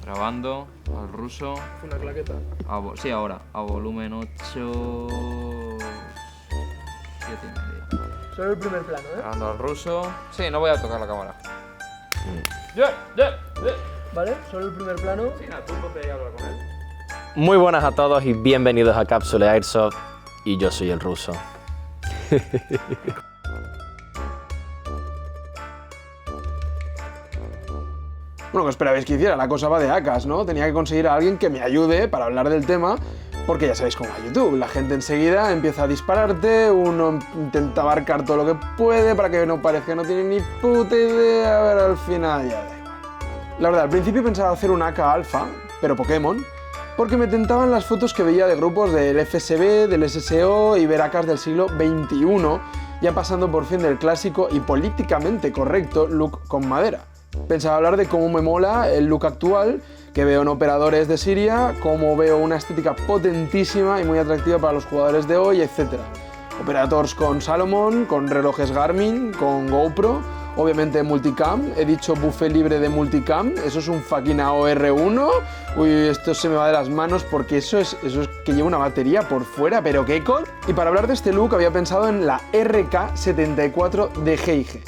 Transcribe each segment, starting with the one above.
Grabando al ruso. Fue una claqueta. Sí, ahora. A volumen 8. 7,5. Solo el primer plano, ¿eh? Grabando al ruso. Sí, no voy a tocar la cámara. ¿Vale? Solo el primer plano. Sí, nada, tú ponte ahí a hablar con él. Muy buenas a todos y bienvenidos a Cápsula Airsoft y yo soy el ruso. Bueno, ¿qué esperabais que hiciera? La cosa va de AKs, ¿no? Tenía que conseguir a alguien que me ayude para hablar del tema, porque ya sabéis cómo va YouTube. La gente enseguida empieza a dispararte, uno intenta abarcar todo lo que puede para que no parezca que no tiene ni puta idea, a ver, al final ya da igual. La verdad, al principio pensaba hacer un AK alfa, pero Pokémon, porque me tentaban las fotos que veía de grupos del FSB, del SSO y ver AKs del siglo XXI, ya pasando por fin del clásico y políticamente correcto look con madera. Pensaba hablar de cómo me mola el look actual que veo en operadores de Siria, cómo veo una estética potentísima y muy atractiva para los jugadores de hoy, etc. Operators con Salomon, con relojes Garmin, con GoPro, obviamente multicam, he dicho buffet libre de multicam, eso es un fucking AOR1, uy, esto se me va de las manos porque eso es que lleva una batería por fuera, pero qué con... Y para hablar de este look había pensado en la RK74 de GIG.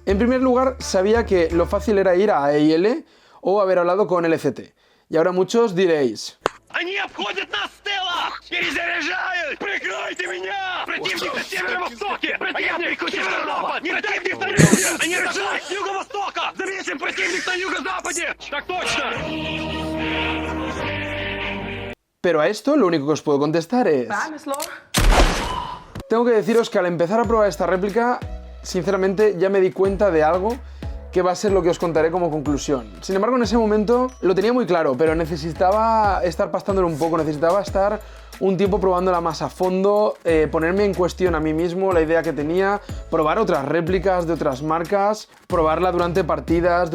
En primer lugar, sabía que lo fácil era ir a AIL o haber hablado con LCT. Y ahora muchos diréis... Они обходят нас с тыла! Перезаряжают! Прикройте меня! Противник на северо-востоке! Противник на северо-запад! Противник на юге! Они рожают с юго-востока! Заметим противник на юго-западе! Так точно! Pero a esto lo único que os puedo contestar es... Tengo que deciros que al empezar a probar esta réplica, sinceramente ya me di cuenta de algo que va a ser lo que os contaré como conclusión. Sin embargo, en ese momento lo tenía muy claro, pero necesitaba estar pastándolo un poco, necesitaba estar un tiempo probándola más a fondo, ponerme en cuestión a mí mismo la idea que tenía, probar otras réplicas de otras marcas, probarla durante partidas,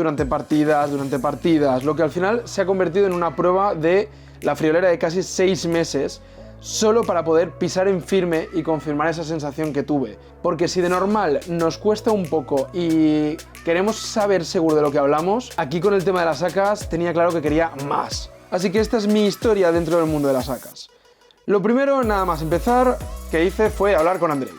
lo que al final se ha convertido en una prueba de la friolera de casi 6 meses, solo para poder pisar en firme y confirmar esa sensación que tuve. Porque si de normal nos cuesta un poco y queremos saber seguro de lo que hablamos, aquí con el tema de las AKs tenía claro que quería más. Así que esta es mi historia dentro del mundo de las AKs. Lo primero, nada más empezar, que hice fue hablar con Andrei.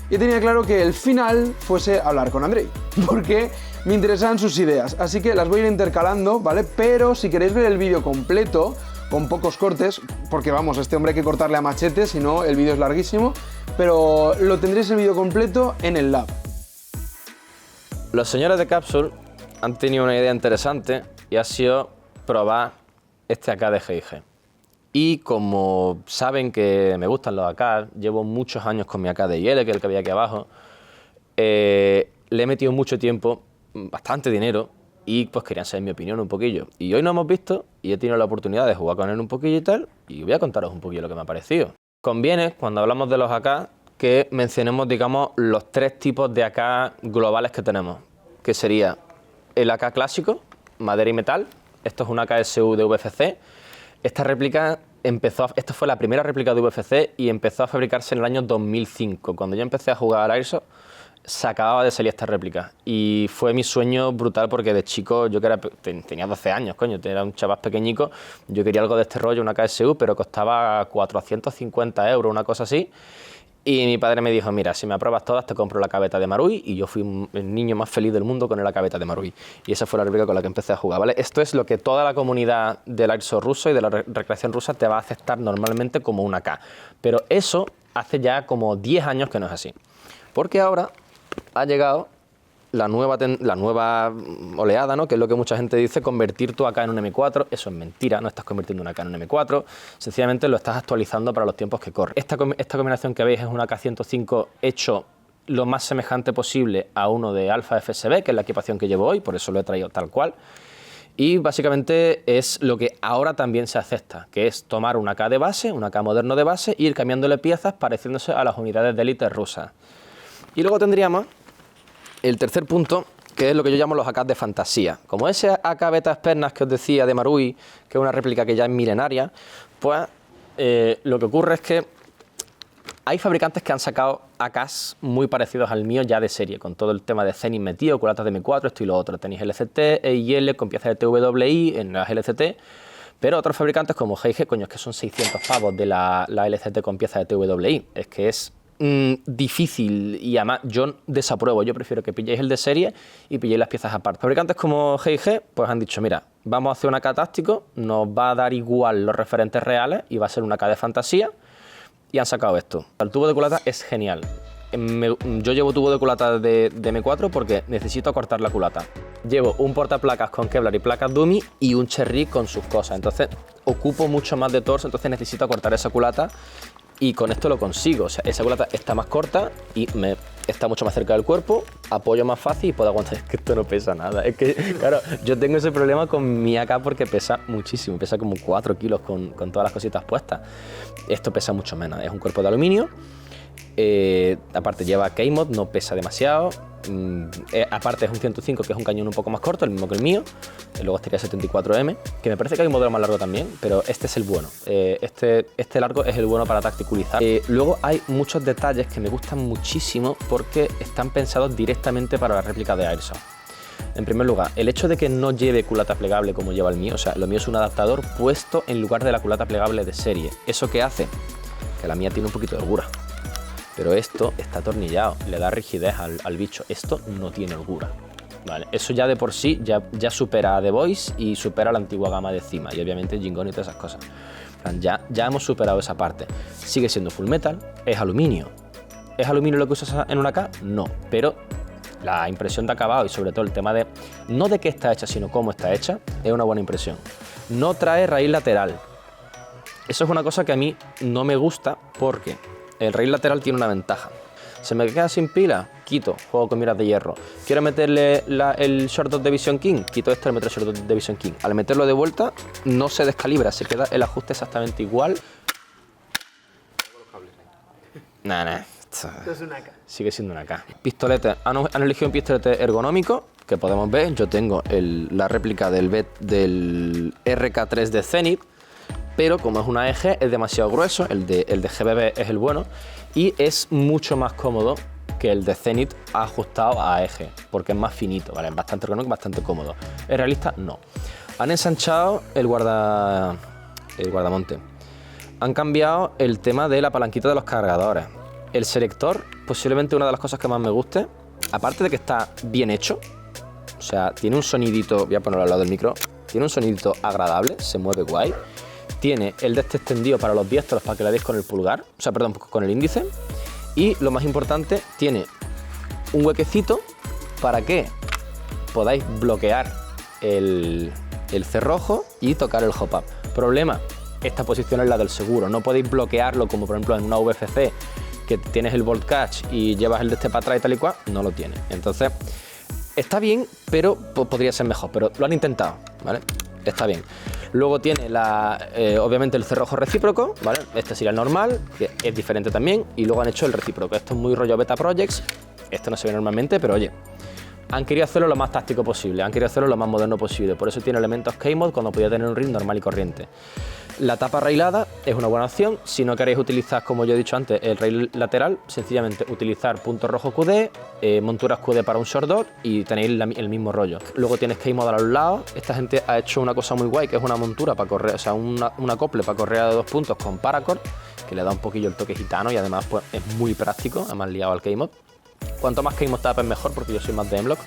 Y tenía claro que el final fuese hablar con Andrei, porque me interesaban sus ideas. Así que las voy a ir intercalando, ¿vale? Pero si queréis ver el vídeo completo, con pocos cortes, porque vamos, a este hombre hay que cortarle a machete, si no el vídeo es larguísimo, pero lo tendréis el vídeo completo en el lab. Los señores de Capsule han tenido una idea interesante y ha sido probar este AK de GIG. Y como saben que me gustan los AK, llevo muchos años con mi AK de IL, que es el que había aquí abajo, le he metido mucho tiempo, bastante dinero, y pues querían saber mi opinión un poquillo. Y hoy nos hemos visto y he tenido la oportunidad de jugar con él un poquillo y tal, y voy a contaros un poquillo lo que me ha parecido. Conviene, cuando hablamos de los AK, que mencionemos, digamos, los 3 tipos de AK globales que tenemos, que sería el AK clásico, madera y metal. Esto es un AKSU de VFC. Esta réplica esta fue la primera réplica de VFC y empezó a fabricarse en el año 2005. Cuando yo empecé a jugar al Airsoft, se acababa de salir esta réplica y fue mi sueño brutal porque de chico, yo que tenía 12 años, coño, era un chaval pequeñico, yo quería algo de este rollo, una KSU, pero costaba 450 €, una cosa así, y mi padre me dijo, mira, si me apruebas todas te compro la cabeta de Marui, y yo fui el niño más feliz del mundo con la cabeta de Marui, y esa fue la réplica con la que empecé a jugar, ¿vale? Esto es lo que toda la comunidad del Airsoft ruso y de la recreación rusa te va a aceptar normalmente como una AK, pero eso hace ya como 10 años que no es así, porque ahora ha llegado la nueva oleada, ¿no? Que es lo que mucha gente dice, convertir tu AK en un M4. Eso es mentira, no estás convirtiendo una AK en un M4, sencillamente lo estás actualizando para los tiempos que corren. Esta combinación que veis es un AK-105 hecho lo más semejante posible a uno de Alpha FSB, que es la equipación que llevo hoy, por eso lo he traído tal cual. Y básicamente es lo que ahora también se acepta, que es tomar un AK de base, un AK moderno de base, e ir cambiándole piezas pareciéndose a las unidades de élite rusas. Y luego tendríamos el tercer punto, que es lo que yo llamo los AK de fantasía. Como ese AK Beta Spernas que os decía de Marui, que es una réplica que ya es milenaria, pues lo que ocurre es que hay fabricantes que han sacado AKs muy parecidos al mío ya de serie, con todo el tema de Zenith metido, culatas de M4, esto y lo otro. Tenéis LCT, EIL con piezas de TWI en las LCT, pero otros fabricantes como GIG, coño, es que son 600 pavos de la LCT con piezas de TWI. Es que es difícil y además yo desapruebo. Yo prefiero que pilléis el de serie y pilléis las piezas aparte. Fabricantes como GIG pues han dicho, mira, vamos a hacer un AK táctico, nos va a dar igual los referentes reales y va a ser un AK de fantasía, y han sacado esto. El tubo de culata es genial. Yo llevo tubo de culata de M4 porque necesito acortar la culata. Llevo un portaplacas con Kevlar y placas Dummy y un Cherry con sus cosas. Entonces ocupo mucho más de torso, entonces necesito acortar esa culata y con esto lo consigo. O sea, esa culata está más corta y está mucho más cerca del cuerpo, apoyo más fácil y puedo aguantar. Es que esto no pesa nada. Es que, claro, yo tengo ese problema con mi AK porque pesa muchísimo, pesa como 4 kilos con todas las cositas puestas. Esto pesa mucho menos, es un cuerpo de aluminio. Aparte lleva K-Mod, no pesa demasiado. Aparte es un 105, que es un cañón un poco más corto, el mismo que el mío. Luego estaría 74M, que me parece que hay un modelo más largo también, pero este es el bueno. Este largo es el bueno para tacticulizar. Luego hay muchos detalles que me gustan muchísimo porque están pensados directamente para la réplica de Airsoft. En primer lugar, el hecho de que no lleve culata plegable como lleva el mío, o sea, lo mío es un adaptador puesto en lugar de la culata plegable de serie. ¿Eso qué hace? Que la mía tiene un poquito de holgura. Pero esto está atornillado, le da rigidez al bicho. Esto no tiene holgura. Vale, eso ya de por sí ya supera a The Voice y supera la antigua gama de Cima. Y obviamente Jingón y todas esas cosas. Ya hemos superado esa parte. Sigue siendo full metal, es aluminio. ¿Es aluminio lo que usas en una AK? No, pero la impresión de acabado y sobre todo el tema de, no de qué está hecha, sino cómo está hecha, es una buena impresión. No trae raíz lateral. Eso es una cosa que a mí no me gusta porque el raíz lateral tiene una ventaja. ¿Se me queda sin pila? Quito, juego con miras de hierro. ¿Quiero meterle el Short Dot de Vision King? Quito esto y le meto el Short Dot de Vision King. Al meterlo de vuelta no se descalibra, se queda el ajuste exactamente igual. Nah. Esto es una AK. Sigue siendo una AK. Pistolete. Han elegido un pistolete ergonómico que podemos ver. Yo tengo la réplica del RK3 de Zenith, pero como es una EG es demasiado grueso. El de GBB es el bueno y es mucho más cómodo que el de Zenith ajustado a eje, porque es más finito, ¿vale? Es bastante ergonómico, bastante cómodo. ¿Es realista? No. Han ensanchado el guardamonte. Han cambiado el tema de la palanquita de los cargadores. El selector, posiblemente una de las cosas que más me guste, aparte de que está bien hecho, o sea, tiene un sonidito, voy a ponerlo al lado del micro, tiene un sonidito agradable, se mueve guay. Tiene el de este extendido para los diestros para que le deis con el pulgar, o sea, perdón, con el índice. Y lo más importante, tiene un huequecito para que podáis bloquear el cerrojo y tocar el hop-up. Problema, esta posición es la del seguro, no podéis bloquearlo como por ejemplo en una VFC que tienes el bolt catch y llevas el de este para atrás y tal y cual, no lo tiene. Entonces, está bien, pero podría ser mejor, pero lo han intentado, ¿vale? Está bien. Luego tiene obviamente el cerrojo recíproco, ¿vale? Este sería el normal, que es diferente también, y luego han hecho el recíproco. Esto es muy rollo Beta Projects, esto no se ve normalmente, pero oye, han querido hacerlo lo más táctico posible, han querido hacerlo lo más moderno posible, por eso tiene elementos K-Mod cuando podía tener un rig normal y corriente. La tapa railada es una buena opción. Si no queréis utilizar, como yo he dicho antes, el rail lateral, sencillamente utilizar punto rojo QD, monturas QD para un short dot y tenéis el mismo rollo. Luego tienes K-Mod a los lados. Esta gente ha hecho una cosa muy guay, que es una montura para correr, o sea, un acople para correa de 2 puntos con paracord, que le da un poquillo el toque gitano y además pues, es muy práctico, además liado al K-Mod. Cuanto más K-Mod tapes mejor, porque yo soy más de M-Block.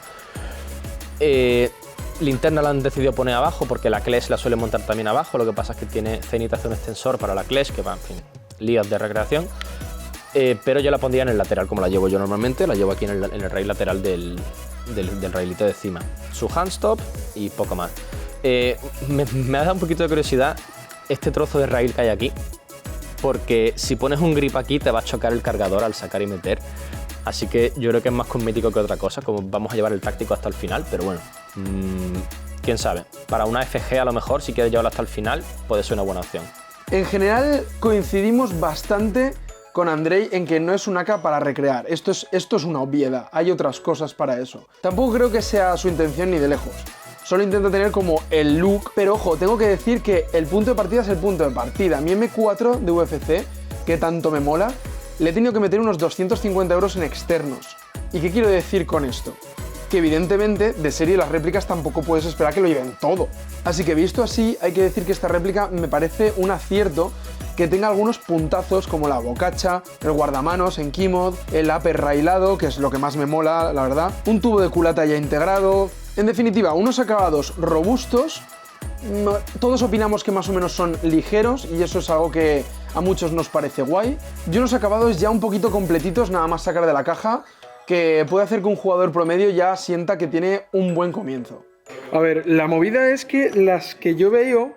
Linterna la han decidido poner abajo porque la Clash la suele montar también abajo. Lo que pasa es que tiene Zenith hace un extensor para la Clash, que va, en fin, líos de recreación. Pero yo la pondría en el lateral, como la llevo yo normalmente. La llevo aquí en el rail lateral del railito de encima. Su handstop y poco más. Me ha dado un poquito de curiosidad este trozo de rail que hay aquí, porque si pones un grip aquí te va a chocar el cargador al sacar y meter. Así que yo creo que es más cosmético que otra cosa, como vamos a llevar el táctico hasta el final, pero bueno, quién sabe. Para una FG a lo mejor, si quieres llevarlo hasta el final, puede ser una buena opción. En general coincidimos bastante con Andrei en que no es una AK para recrear. Esto es una obviedad, hay otras cosas para eso. Tampoco creo que sea su intención ni de lejos. Solo intento tener como el look, pero ojo, tengo que decir que el punto de partida es el punto de partida. Mi M4 de UFC, que tanto me mola, le he tenido que meter unos 250 euros en externos. ¿Y qué quiero decir con esto? Que evidentemente de serie las réplicas tampoco puedes esperar que lo lleven todo. Así que visto así, hay que decir que esta réplica me parece un acierto que tenga algunos puntazos como la bocacha, el guardamanos en Keymod, el upper railado, que es lo que más me mola, la verdad, un tubo de culata ya integrado. En definitiva, unos acabados robustos. Todos opinamos que más o menos son ligeros y eso es algo que a muchos nos parece guay. Y unos acabados ya un poquito completitos, nada más sacar de la caja, que puede hacer que un jugador promedio ya sienta que tiene un buen comienzo. A ver, la movida es que las que yo veo,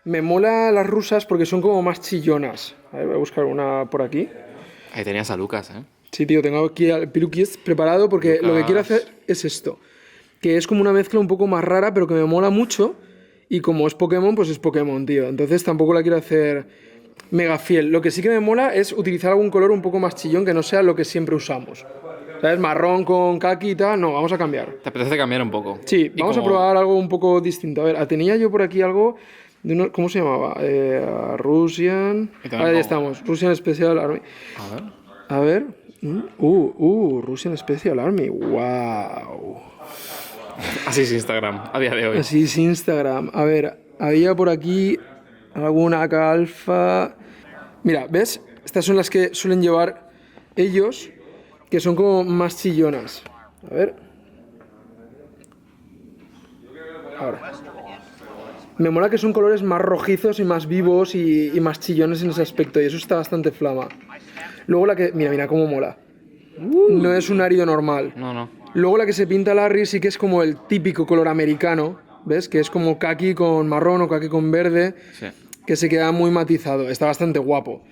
me mola las rusas porque son como más chillonas. A ver, voy a buscar una por aquí. Ahí tenías a Lucas, ¿eh? Sí, tío, tengo aquí al Piruquis preparado porque lo que quiero hacer es esto. Que es como una mezcla un poco más rara, pero que me mola mucho. Y como es Pokémon, pues es Pokémon, tío. Entonces tampoco la quiero hacer mega fiel. Lo que sí que me mola es utilizar algún color un poco más chillón que no sea lo que siempre usamos. ¿Sabes? Marrón con kaki y tal. No, vamos a cambiar. ¿Te apetece cambiar un poco? Sí, vamos a probar algo un poco distinto. A ver, tenía yo por aquí algo de una, ¿cómo se llamaba? Russian... Ahí estamos. Russian Special Army. A ver. Russian Special Army. Wow. Así es Instagram, a día de hoy. Así es Instagram. A ver, había por aquí alguna AK alfa. Mira, ¿ves? Estas son las que suelen llevar ellos, que son como más chillonas. A ver. Ahora. Me mola que son colores más rojizos y más vivos y más chillones en ese aspecto, y eso está bastante flama. Luego la que... Mira cómo mola. No es un árido normal. No. Luego la que se pinta Larry sí que es como el típico color americano, ¿ves? Que es como kaki con marrón o kaki con verde, sí, que se queda muy matizado. Está bastante guapo.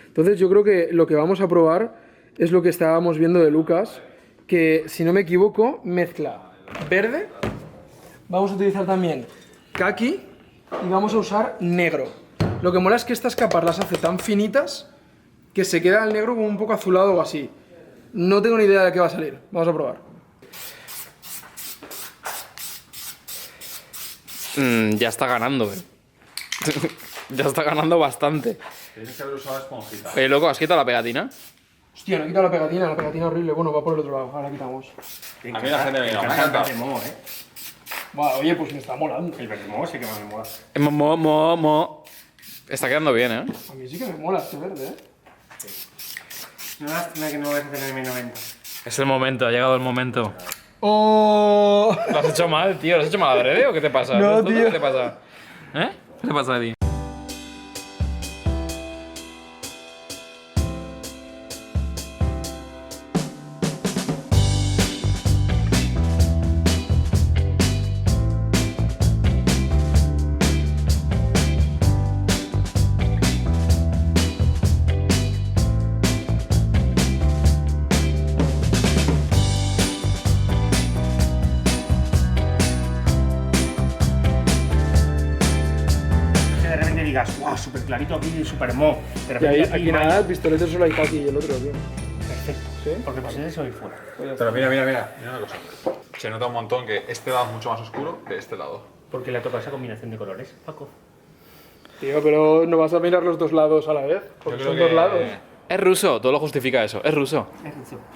Entonces yo creo que lo que vamos a probar es lo que estábamos viendo de Lucas, que si no me equivoco mezcla verde, vamos a utilizar también kaki y vamos a usar negro. Lo que mola es que estas capas las hace tan finitas que se queda el negro como un poco azulado o así. No tengo ni idea de qué va a salir. Vamos a probar. Ya está ganando, Ya está ganando bastante. Tienes que haber usado esponjita. Loco, ¿has quitado la pegatina? Hostia, no he quitado la pegatina horrible. Bueno, va por el otro lado. Ahora la quitamos. A mí la gente me ha encantado. Bueno, oye, pues me está molando. El verde moho sí que me mola. Mo. Está quedando bien, ¿eh? A mí sí que me mola este verde, ¿eh? No, lástima que no lo vais a hacer en 1090. Es el momento, ha llegado el momento. ¡Oh! Lo has hecho mal, tío. ¿Lo has hecho mal adrede o qué te pasa? No, tío. ¿Qué te pasa? ¿Qué te pasa a ti? Digas, wow, súper clarito aquí, súper mo. Y ahí, aquí nada, el pistolete solo hay kaki y el otro, tío. Perfecto. ¿Sí? Porque pasé eso y fuera. Pero mira una cosa. Se nota un montón que este lado es mucho más oscuro que este lado. Porque le ha tocado esa combinación de colores, Paco. Tío, pero no vas a mirar los dos lados a la vez. Porque son dos lados. Es ruso, todo lo justifica eso. Es ruso.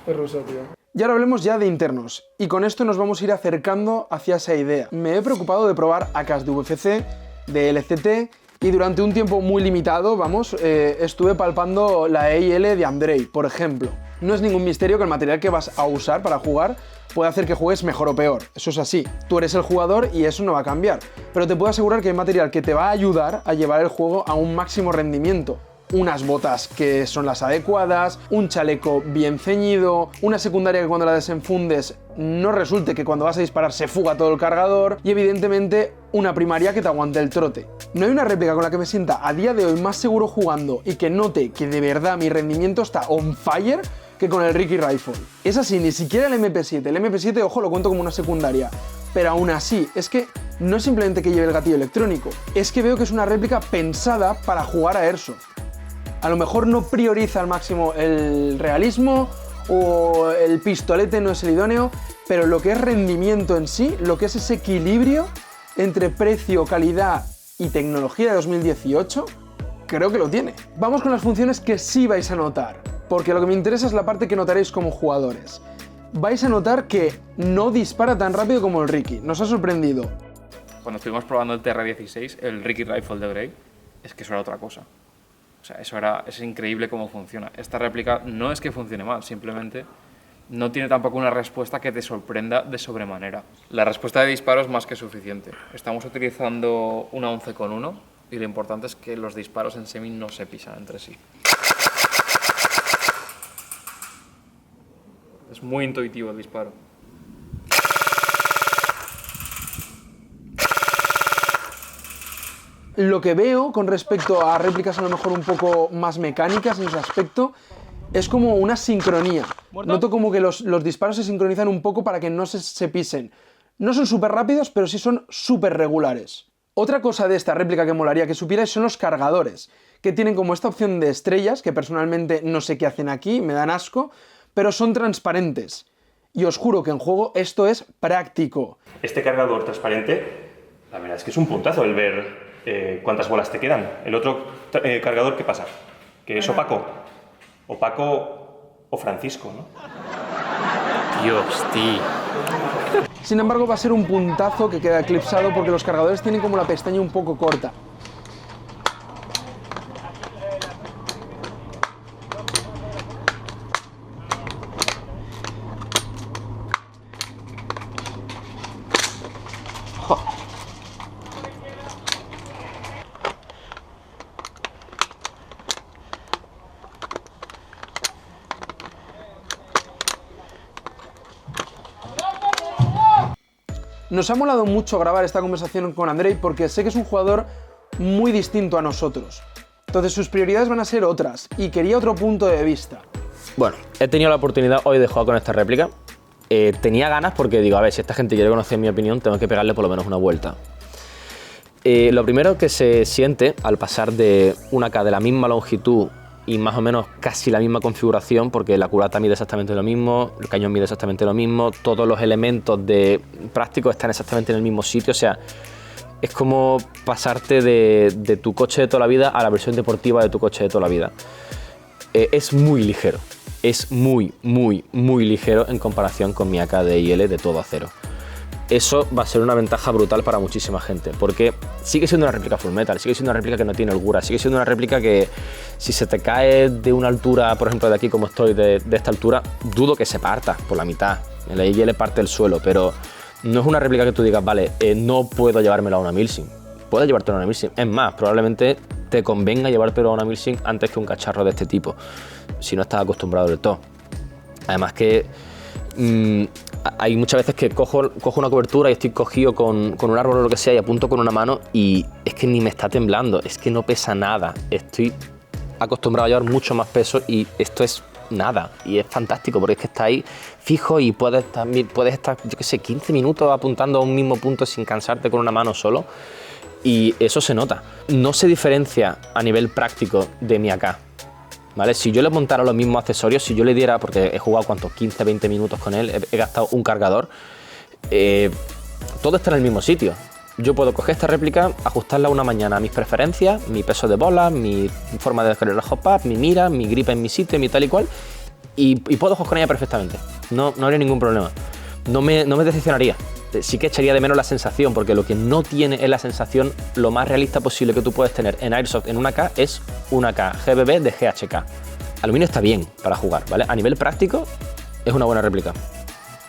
Es ruso, tío. Y ahora hablemos ya de internos. Y con esto nos vamos a ir acercando hacia esa idea. Me he preocupado de probar AKs de UFC, de LCT. Y durante un tiempo muy limitado, estuve palpando la EIL de Andrei, por ejemplo. No es ningún misterio que el material que vas a usar para jugar puede hacer que juegues mejor o peor. Eso es así. Tú eres el jugador y eso no va a cambiar. Pero te puedo asegurar que hay material que te va a ayudar a llevar el juego a un máximo rendimiento. Unas botas que son las adecuadas, un chaleco bien ceñido, una secundaria que cuando la desenfundes no resulte que cuando vas a disparar se fuga todo el cargador y evidentemente una primaria que te aguante el trote. No hay una réplica con la que me sienta a día de hoy más seguro jugando y que note que de verdad mi rendimiento está on fire que con el Ricky Rifle. Es así, ni siquiera el MP7. El MP7, ojo, lo cuento como una secundaria. Pero aún así, es que no es simplemente que lleve el gatillo electrónico, es que veo que es una réplica pensada para jugar a Airsoft. A lo mejor no prioriza al máximo el realismo o el pistolete no es el idóneo, pero lo que es rendimiento en sí, lo que es ese equilibrio entre precio, calidad y tecnología de 2018, creo que lo tiene. Vamos con las funciones que sí vais a notar. porque lo que me interesa es la parte que notaréis como jugadores. Vais a notar que no dispara tan rápido como el Ricky. Nos ha sorprendido. Cuando estuvimos probando el TR-16, el Ricky Rifle de Bray, es que eso era otra cosa. O sea, es increíble cómo funciona. Esta réplica no es que funcione mal, simplemente no tiene tampoco una respuesta que te sorprenda de sobremanera. La respuesta de disparo es más que suficiente. Estamos utilizando una 11,1 y lo importante es que los disparos en semi no se pisan entre sí. Es muy intuitivo el disparo. Lo que veo con respecto a réplicas a lo mejor un poco más mecánicas en ese aspecto es como una sincronía. Noto como que los disparos se sincronizan un poco para que no se pisen. No son súper rápidos, pero sí son súper regulares. Otra cosa de esta réplica que molaría que supierais son los cargadores, que tienen como esta opción de estrellas, que personalmente no sé qué hacen aquí, me dan asco, pero son transparentes. Y os juro que en juego esto es práctico. Este cargador transparente, la verdad es que es un puntazo el ver cuántas bolas te quedan. El otro cargador, ¿qué pasa? Que es opaco. Opaco o Francisco, ¿no? Dios, tío. Sin embargo, va a ser un puntazo que queda eclipsado porque los cargadores tienen como la pestaña un poco corta. Nos ha molado mucho grabar esta conversación con Andrei porque sé que es un jugador muy distinto a nosotros. Entonces sus prioridades van a ser otras y quería otro punto de vista. Bueno, he tenido la oportunidad hoy de jugar con esta réplica. Tenía ganas porque digo, a ver, si esta gente quiere conocer mi opinión, tengo que pegarle por lo menos una vuelta. Lo primero que se siente al pasar de una AK de la misma longitud y más o menos casi la misma configuración, porque la culata mide exactamente lo mismo, el cañón mide exactamente lo mismo, todos los elementos de prácticos están exactamente en el mismo sitio, o sea, es como pasarte de tu coche de toda la vida a la versión deportiva de tu coche de toda la vida. Es muy ligero, es muy ligero en comparación con mi AK de IL de todo acero. Eso va a ser una ventaja brutal para muchísima gente, porque sigue siendo una réplica full metal, sigue siendo una réplica que no tiene holgura, sigue siendo una réplica que si se te cae de una altura, por ejemplo de aquí como estoy, de esta altura, dudo que se parta por la mitad. En la IL parte el suelo, pero no es una réplica que tú digas, vale, no puedo llevármela a una Milsim. Puedes llevártela a una Milsim. Es más, probablemente te convenga llevártelo a una Milsim antes que un cacharro de este tipo, si no estás acostumbrado del todo. Además que hay muchas veces que cojo una cobertura y estoy cogido con un árbol o lo que sea y apunto con una mano y es que ni me está temblando, es que no pesa nada. Estoy acostumbrado a llevar mucho más peso y esto es nada. Y es fantástico porque es que está ahí fijo y puedes estar, yo qué sé, 15 minutos apuntando a un mismo punto sin cansarte con una mano solo. Y eso se nota. No se diferencia a nivel práctico de mi AK. ¿Vale? Si yo le montara los mismos accesorios, si yo le diera, porque he jugado 15, 20 minutos con él, he gastado un cargador, todo está en el mismo sitio. Yo puedo coger esta réplica, ajustarla una mañana a mis preferencias, mi peso de bola, mi forma de hacer el hop-up, mi mira, mi grip en mi sitio, mi tal y cual, y puedo jugar con ella perfectamente. No habría ningún problema. No me decepcionaría. Sí que echaría de menos la sensación, porque lo que no tiene es la sensación lo más realista posible que tú puedes tener en Airsoft en una AK es una AK GBB de GHK. Aluminio está bien para jugar, ¿vale? A nivel práctico es una buena réplica.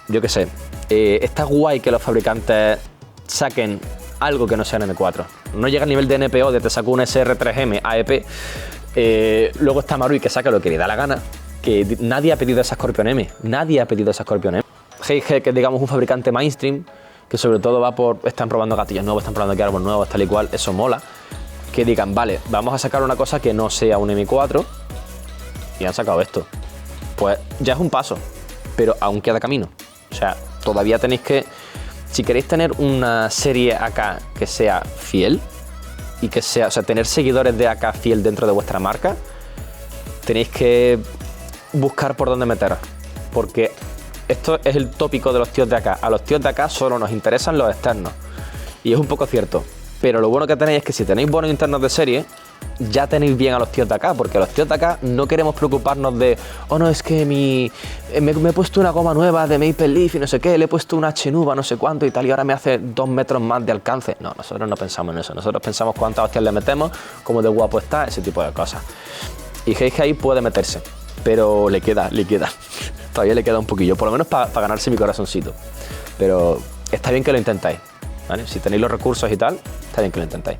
Yo qué sé, está guay que los fabricantes saquen algo que no sea en M4. No llega al nivel de NPO de te saco un SR3M AEP. Luego está Marui que saca lo que le da la gana, que nadie ha pedido esa Scorpion M. Nadie ha pedido esa Scorpion M. GIG, que es digamos un fabricante mainstream, que sobre todo va por, están probando gatillos nuevos, están probando árboles nuevos, tal y cual, eso mola. Que digan, vale, vamos a sacar una cosa que no sea un M4 y han sacado esto. Pues ya es un paso, pero aún queda camino. O sea, todavía tenéis que, si queréis tener una serie AK que sea fiel y que sea, o sea, tener seguidores de AK fiel dentro de vuestra marca, tenéis que buscar por dónde meteros, porque esto es el tópico de los tíos de AK. A los tíos de AK solo nos interesan los externos. Y es un poco cierto. Pero lo bueno que tenéis es que si tenéis buenos internos de serie, ya tenéis bien a los tíos de acá, porque los tíos de acá no queremos preocuparnos de, oh no, es que me he puesto una goma nueva de Maple Leaf y no sé qué, le he puesto una Chenuva no sé cuánto y tal, y ahora me hace 2 metros más de alcance. No, nosotros no pensamos en eso, nosotros pensamos cuántas hostias le metemos, cómo de guapo está, ese tipo de cosas. Y Heike ahí puede meterse, pero le queda, todavía le queda un poquillo, por lo menos para ganarse mi corazoncito. Pero está bien que lo intentáis, ¿vale? Si tenéis los recursos y tal, está bien que lo intentáis.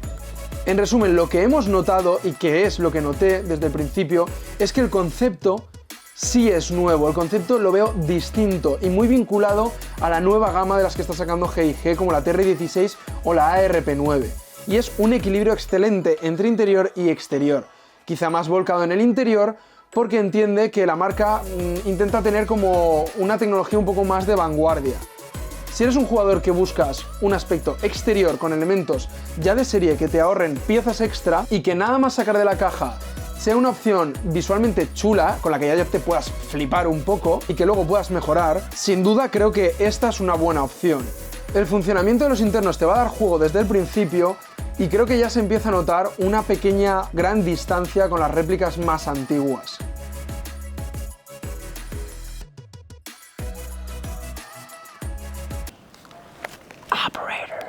En resumen, lo que hemos notado, y que es lo que noté desde el principio, es que el concepto sí es nuevo, el concepto lo veo distinto y muy vinculado a la nueva gama de las que está sacando G&G, como la TR16 o la ARP9. Y es un equilibrio excelente entre interior y exterior, quizá más volcado en el interior, porque entiende que la marca intenta tener como una tecnología un poco más de vanguardia. Si eres un jugador que buscas un aspecto exterior con elementos ya de serie que te ahorren piezas extra y que nada más sacar de la caja sea una opción visualmente chula, con la que ya te puedas flipar un poco y que luego puedas mejorar, sin duda creo que esta es una buena opción. El funcionamiento de los internos te va a dar juego desde el principio y creo que ya se empieza a notar una pequeña gran distancia con las réplicas más antiguas. Operator.